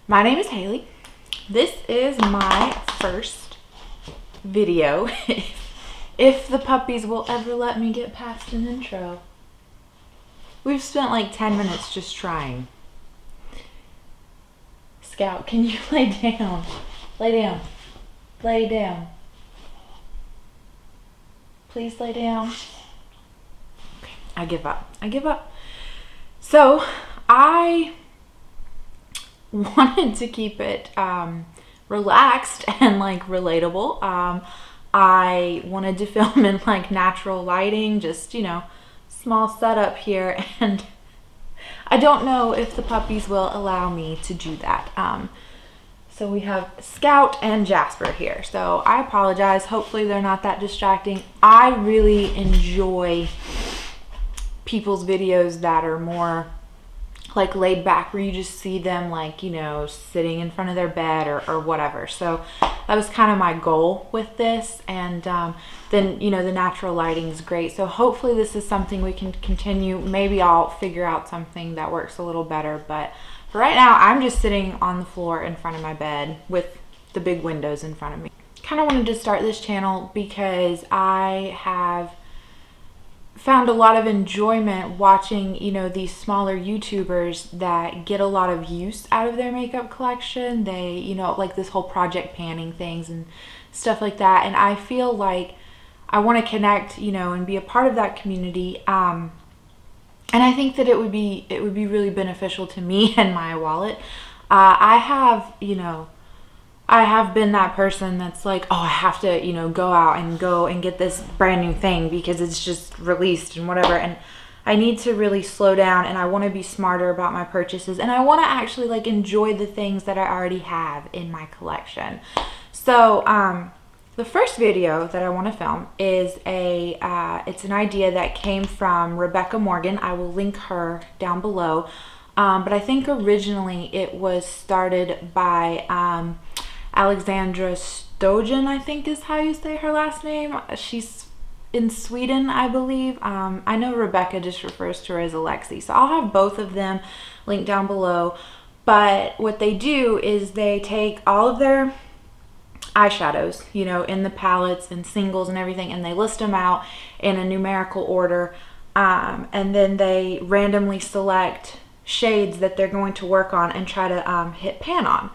My name is Haley. This is my first video, if the puppies will ever let me get past an intro. We've spent like 10 minutes just trying. Scout, can you lay down? Lay down. Lay down. Please lay down. Okay, I give up. I give up. So, I wanted to keep it relaxed and like relatable. I wanted to film in like natural lighting, just, you know, small setup here, and I don't know if the puppies will allow me to do that. So we have Scout and Jasper here, so I apologize. Hopefully they're not that distracting. I really enjoy people's videos that are more like laid back, where you just see them like, you know, sitting in front of their bed or whatever. So that was kind of my goal with this, and then, you know, the natural lighting is great. So hopefully this is something we can continue. Maybe I'll figure out something that works a little better, but for right now I'm just sitting on the floor in front of my bed with the big windows in front of me. Kind of wanted to start this channel because I have found a lot of enjoyment watching, you know, these smaller YouTubers that get a lot of use out of their makeup collection. They, you know, like this whole project panning things and stuff like that, and I feel like I want to connect, you know, and be a part of that community. And I think that it would be really beneficial to me and my wallet. I have been that person that's like, oh, I have to, you know, go out and get this brand new thing because it's just released and whatever. And I need to really slow down, and I want to be smarter about my purchases, and I want to actually like enjoy the things that I already have in my collection. So the first video that I want to film is it's an idea that came from Rebecca Morgan. I will link her down below. But I think originally it was started by Alexandra Stojan, I think is how you say her last name. She's in Sweden, I believe. I know Rebecca just refers to her as Alexi, so I'll have both of them linked down below. But what they do is they take all of their eyeshadows, you know, in the palettes and singles and everything, and they list them out in a numerical order, and then they randomly select shades that they're going to work on and try to hit pan on.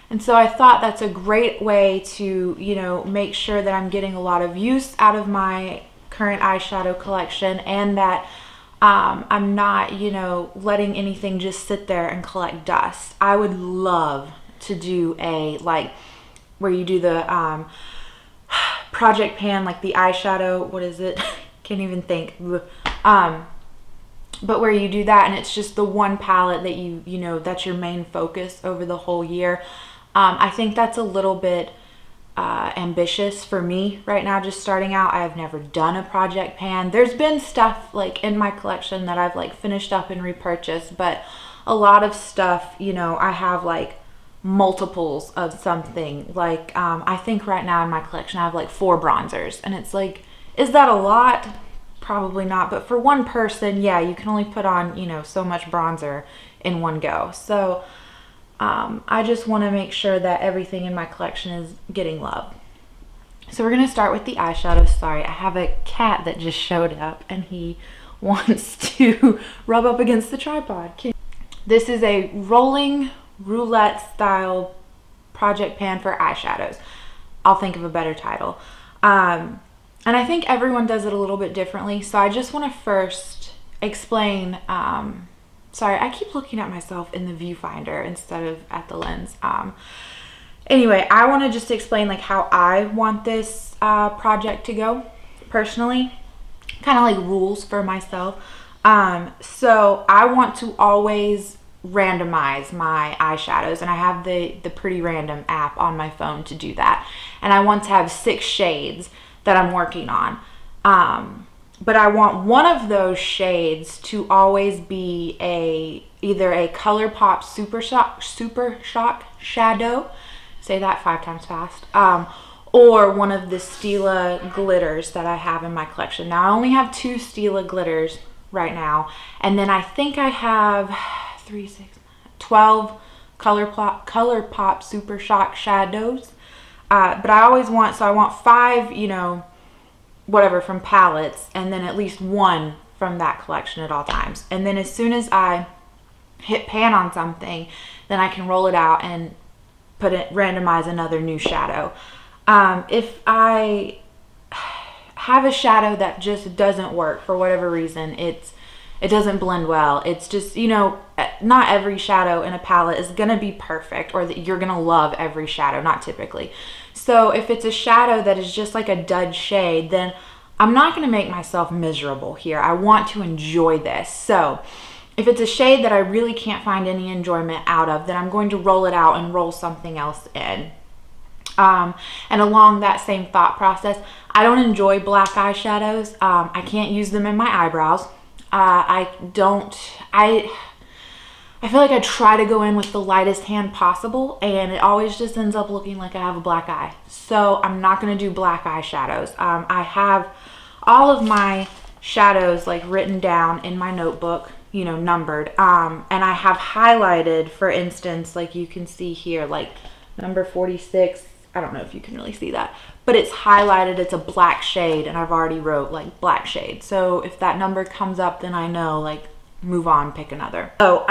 And so I thought that's a great way to, you know, make sure that I'm getting a lot of use out of my current eyeshadow collection, and that I'm not, you know, letting anything just sit there and collect dust. I would love to do a, like, where you do the project pan, like the eyeshadow, what is it? Can't even think. But where you do that and it's just the one palette that you know, that's your main focus over the whole year. I think that's a little bit ambitious for me right now, just starting out. I have never done a project pan. There's been stuff like in my collection that I've like finished up and repurchased, but a lot of stuff, you know, I have like multiples of something. Like I think right now in my collection I have like 4 bronzers, and it's like, is that a lot? Probably not, but for one person, yeah, you can only put on, you know, so much bronzer in one go. So I just want to make sure that everything in my collection is getting love. So we're going to start with the eyeshadow. Sorry, I have a cat that just showed up and he wants to rub up against the tripod. This is a rolling roulette style project pan for eyeshadows. I'll think of a better title. And I think everyone does it a little bit differently. So I just want to first explain, sorry, I keep looking at myself in the viewfinder instead of at the lens. Anyway, I want to just explain like how I want this project to go personally, kind of like rules for myself. So I want to always randomize my eyeshadows, and I have the Pretty Random app on my phone to do that. And I want to have 6 shades that I'm working on. But I want one of those shades to always be either a Colourpop Super Shock shadow, say that 5 times fast, or one of the Stila glitters that I have in my collection. Now I only have 2 Stila glitters right now, and then I think I have 12 Colourpop Super Shock shadows. But I always want, so I want 5, you know, whatever from palettes, and then at least 1 from that collection at all times. And then as soon as I hit pan on something, then I can roll it out and randomize another new shadow. If I have a shadow that just doesn't work for whatever reason, it doesn't blend well, it's just, you know, not every shadow in a palette is gonna be perfect, or that you're gonna love every shadow, not typically. So if it's a shadow that is just like a dud shade, then I'm not gonna make myself miserable here. I want to enjoy this. So if it's a shade that I really can't find any enjoyment out of, then I'm going to roll it out and roll something else in. And along that same thought process, I don't enjoy black eyeshadows. I can't use them in my eyebrows. I feel like I try to go in with the lightest hand possible, and it always just ends up looking like I have a black eye. So I'm not going to do black eyeshadows. I have all of my shadows like written down in my notebook, you know, numbered. And I have highlighted, for instance, like you can see here, like number 46. I don't know if you can really see that, but it's highlighted, it's a black shade, and I've already wrote like black shade. So if that number comes up, then I know, like, move on, pick another. So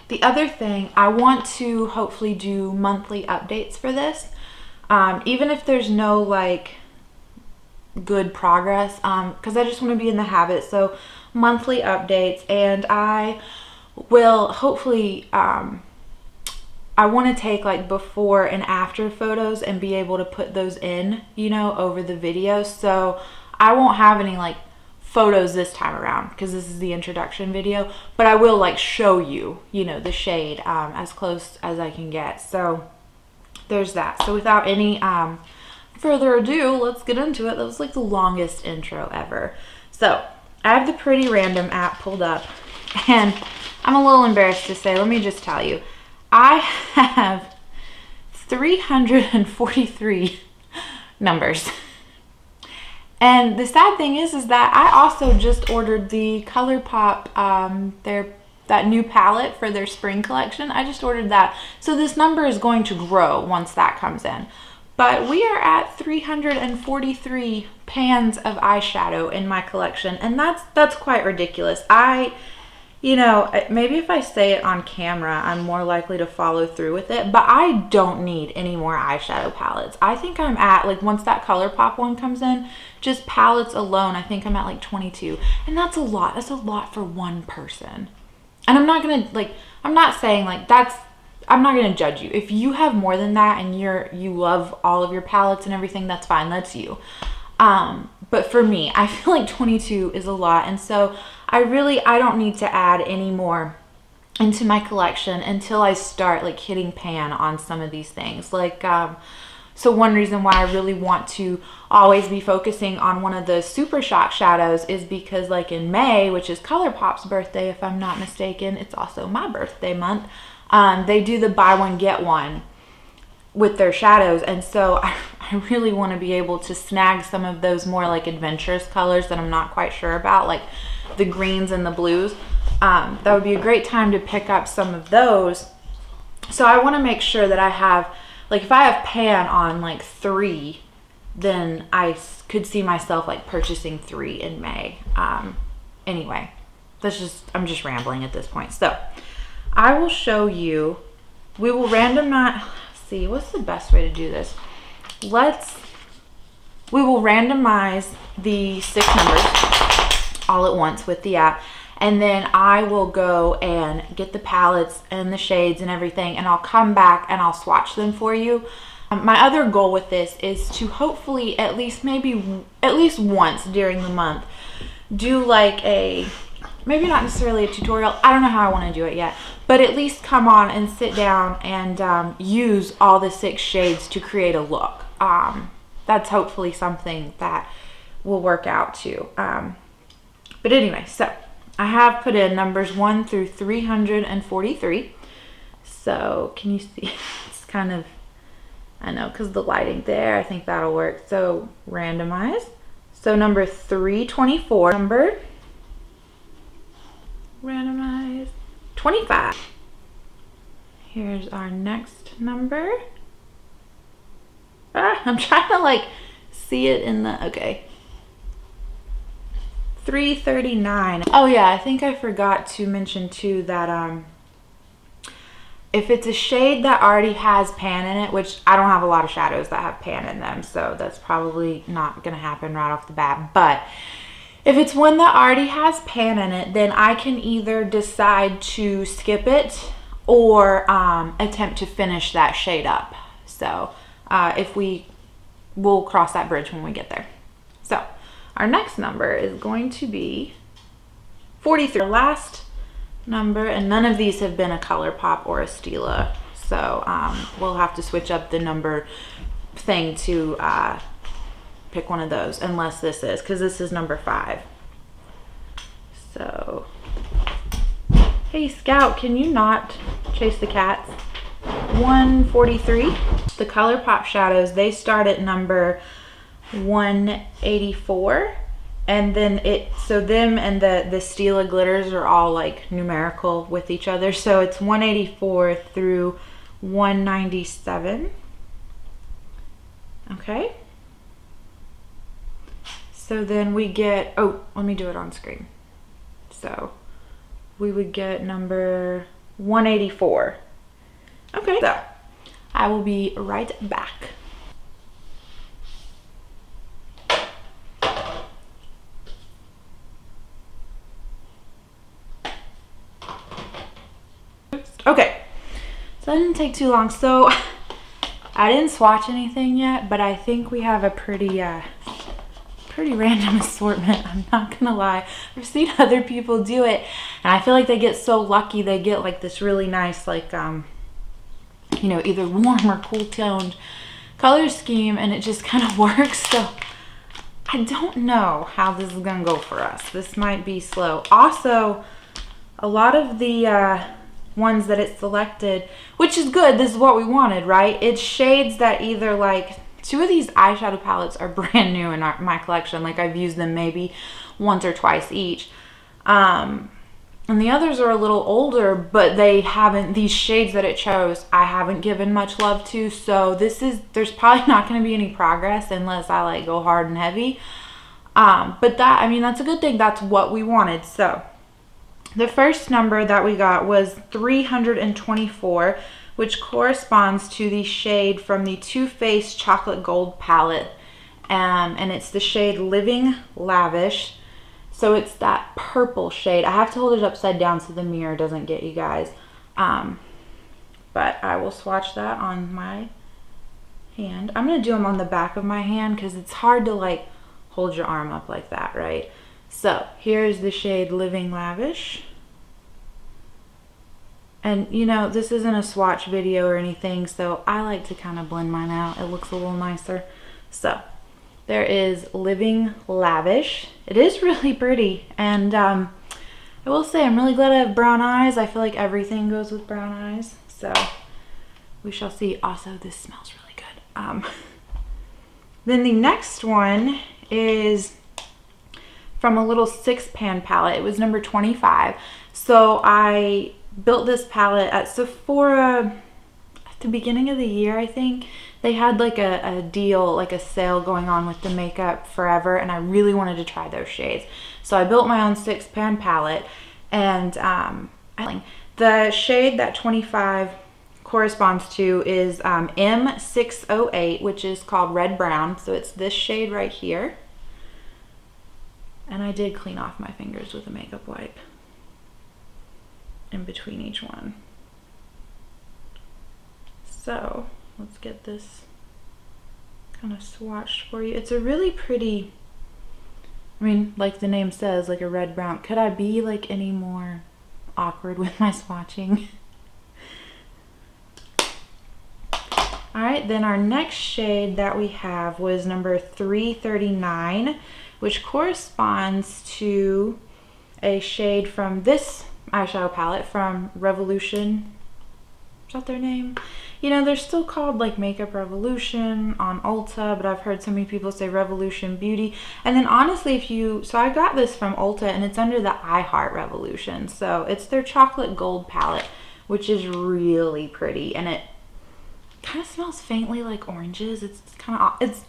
the other thing, I want to hopefully do monthly updates for this. Even if there's no like good progress, because I just want to be in the habit. So monthly updates, and I will hopefully, I want to take like before and after photos and be able to put those in, you know, over the video. So I won't have any like photos this time around because this is the introduction video, but I will like show you, you know, the shade as close as I can get. So there's that. So without any further ado, let's get into it. That was like the longest intro ever. So I have the Pretty Random app pulled up, and I'm a little embarrassed to say, let me just tell you, I have 343 numbers. And the sad thing is that I also just ordered the Colourpop, that new palette for their spring collection. I just ordered that. So this number is going to grow once that comes in. But we are at 343 pans of eyeshadow in my collection, and that's quite ridiculous. You know, maybe if I say it on camera, I'm more likely to follow through with it, but I don't need any more eyeshadow palettes. I think I'm at, like, once that Colourpop one comes in, just palettes alone, I think I'm at like 22. And that's a lot. That's a lot for one person. And I'm not gonna, like, I'm not saying like I'm not gonna judge you. If you have more than that and you love all of your palettes and everything, that's fine. That's you. But for me, I feel like 22 is a lot. And so I don't need to add any more into my collection until I start like hitting pan on some of these things. Like, so one reason why I really want to always be focusing on one of the Super Shock shadows is because, like, in May, which is Colourpop's birthday, if I'm not mistaken, it's also my birthday month, they do the buy one, get one with their shadows. And so I really want to be able to snag some of those more like adventurous colors that I'm not quite sure about, like the greens and the blues. That would be a great time to pick up some of those. So I want to make sure that I have, like, if I have pan on like 3, then I could see myself like purchasing 3 in May. Anyway, I'm just rambling at this point. So I will show you, we will randomize, see, what's the best way to do this? We will randomize the 6 numbers all at once with the app, and then I will go and get the palettes and the shades and everything, and I'll come back and I'll swatch them for you. My other goal with this is to hopefully at least once during the month do like maybe not necessarily a tutorial, I don't know how I want to do it yet, but at least come on and sit down and use all the 6 shades to create a look. That's hopefully something that will work out too. But anyway, so I have put in numbers 1 through 343. So can you see? It's kind of, I know, because the lighting there, I think that'll work. So randomize. So number 324 numbered. Randomize. 25. Here's our next number. I'm trying to like see it in the, okay. 339. Oh yeah, I think I forgot to mention too that if it's a shade that already has pan in it, which I don't have a lot of shadows that have pan in them, so that's probably not gonna happen right off the bat, but if it's one that already has pan in it, then I can either decide to skip it or attempt to finish that shade up. So we'll cross that bridge when we get there. So our next number is going to be 43. Our last number, and none of these have been a Colourpop or a Stila, so we'll have to switch up the number thing to pick one of those, unless this is, because this is number 5. So, hey Scout, can you not chase the cats? 143. The Colourpop shadows, they start at number 184, and then so them and the Stila glitters are all like numerical with each other, so it's 184 through 197. Okay, so then we get, oh, let me do it on screen. So we would get number 184. Okay, so I will be right back. Okay, so that didn't take too long. So I didn't swatch anything yet, but I think we have a pretty random assortment. I'm not gonna lie. I've seen other people do it, and I feel like they get so lucky. They get like this really nice, like you know, either warm or cool toned color scheme, and it just kind of works. So I don't know how this is gonna go for us. This might be slow. Also, a lot of the ones that it selected, which is good, this is what we wanted, right? It's shades that either, like, 2 of these eyeshadow palettes are brand new in my collection. Like, I've used them maybe once or twice each. And the others are a little older, but they haven't, these shades that it chose, I haven't given much love to. So there's probably not going to be any progress unless I like go hard and heavy. But that, I mean, that's a good thing. That's what we wanted. So the first number that we got was 324, which corresponds to the shade from the Too Faced Chocolate Gold palette. And it's the shade Living Lavish. So it's that purple shade. I have to hold it upside down so the mirror doesn't get you guys. But I will swatch that on my hand. I'm gonna do them on the back of my hand because it's hard to like hold your arm up like that, right? So here's the shade Living Lavish. And you know, this isn't a swatch video or anything, so I like to kind of blend mine out. It looks a little nicer. So there is Living Lavish. It is really pretty, and I will say I'm really glad I have brown eyes. I feel like everything goes with brown eyes, so we shall see. Also, this smells really good. Then the next one is from a little 6-pan palette. It was number 25. So I built this palette at Sephora at the beginning of the year, I think. They had like a deal, like a sale going on with the Makeup Forever, and I really wanted to try those shades. So I built my own 6-pan palette, and the shade that 25 corresponds to is M608, which is called Red Brown. So it's this shade right here. And I did clean off my fingers with a makeup wipe in between each one. So let's get this kind of swatched for you. It's a really pretty, I mean, like the name says, like a red brown. Could I be like any more awkward with my swatching? All right, then our next shade that we have was number 339, which corresponds to a shade from this eyeshadow palette from Revolution Is that their name? You know, they're still called like Makeup Revolution on Ulta, but I've heard so many people say Revolution Beauty. And then honestly, if you, so I got this from Ulta and it's under the I Heart Revolution. So it's their chocolate gold palette, which is really pretty. And it kind of smells faintly like oranges. It's kind of, it's,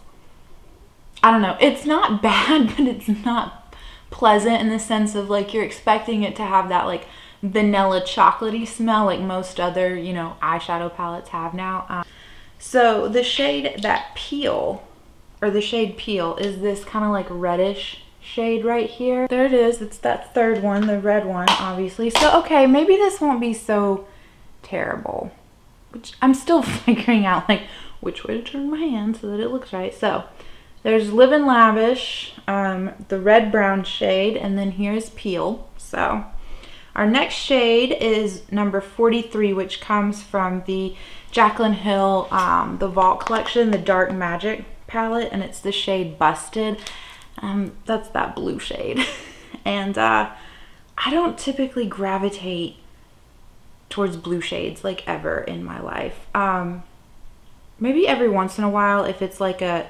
I don't know. It's not bad, but it's not pleasant in the sense of like you're expecting it to have that like vanilla chocolatey smell like most other, you know, eyeshadow palettes have now. So the shade that Peel, or the shade Peel, is this kind of like reddish shade right here. There it is. It's that third one, the red one, obviously. So okay, maybe this won't be so terrible, which I'm still figuring out like which way to turn my hand so that it looks right. So there's Live and Lavish, the red brown shade, and then here's Peel. So our next shade is number 43, which comes from the Jaclyn Hill, the Vault collection, the Dark Magic palette, and it's the shade Busted. That's that blue shade. And I don't typically gravitate towards blue shades like ever in my life. Maybe every once in a while if it's like a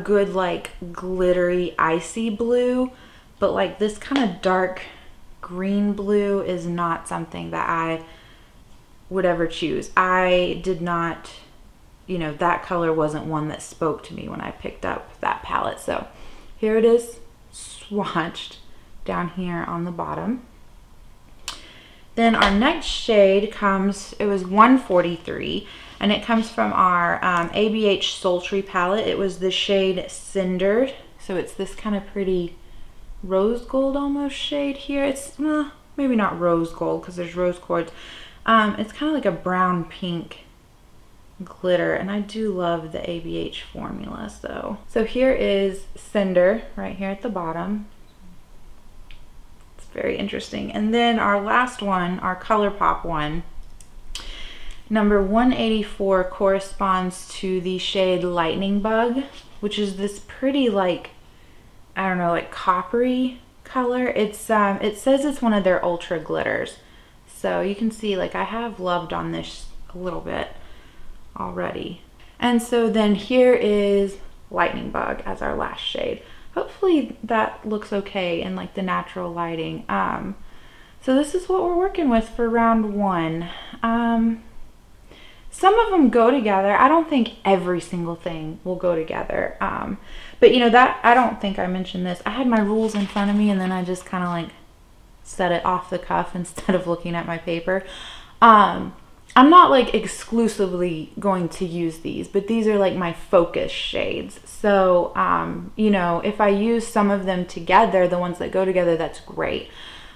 good like glittery icy blue, but like this kind of dark green blue is not something that I would ever choose. I did not, you know, that color wasn't one that spoke to me when I picked up that palette. So here it is swatched down here on the bottom. Then our next shade comes, it was 143, and it comes from our ABH Sultry palette. It was the shade Cinder. So it's this kind of pretty rose gold almost shade here. It's maybe not rose gold because there's rose quartz. It's kind of like a brown pink glitter, and I do love the ABH formula. So here is Cinder right here at the bottom. It's very interesting. And then our last one, our Colourpop one, number 184, corresponds to the shade Lightning Bug, which is this pretty like, I don't know, like coppery color. It's it says it's one of their ultra glitters. So you can see like I have loved on this a little bit already. And so then here is Lightning Bug as our last shade. Hopefully that looks okay in like the natural lighting. So this is what we're working with for round one. Some of them go together. I don't think every single thing will go together. But you know, that, I don't think I mentioned this. I had my rules in front of me and then I just kind of like set it off the cuff instead of looking at my paper. I'm not like exclusively going to use these, but these are like my focus shades. So, you know, if I use some of them together, the ones that go together, that's great.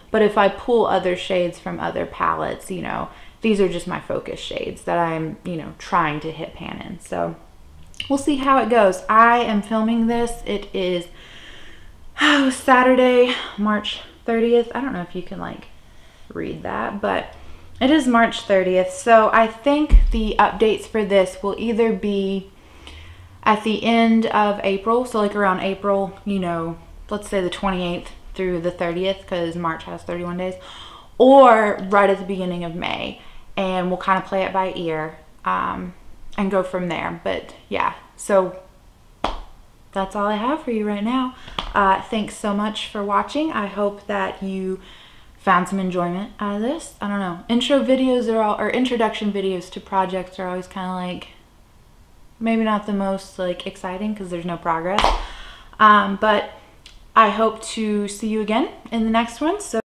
But if I pull other shades from other palettes, you know, these are just my focus shades that I'm, you know, trying to hit pan in. So we'll see how it goes. I am filming this. It is Saturday, March 30th. I don't know if you can like read that, but it is March 30th. So I think the updates for this will either be at the end of April. So like around April, you know, let's say the 28th through the 30th, because March has 31 days, or right at the beginning of May. And we'll kind of play it by ear and go from there. But yeah, so that's all I have for you right now. Thanks so much for watching. I hope that you found some enjoyment out of this. I don't know. Intro videos are all, or introduction videos to projects are always kind of like, maybe not the most like exciting because there's no progress. But I hope to see you again in the next one. So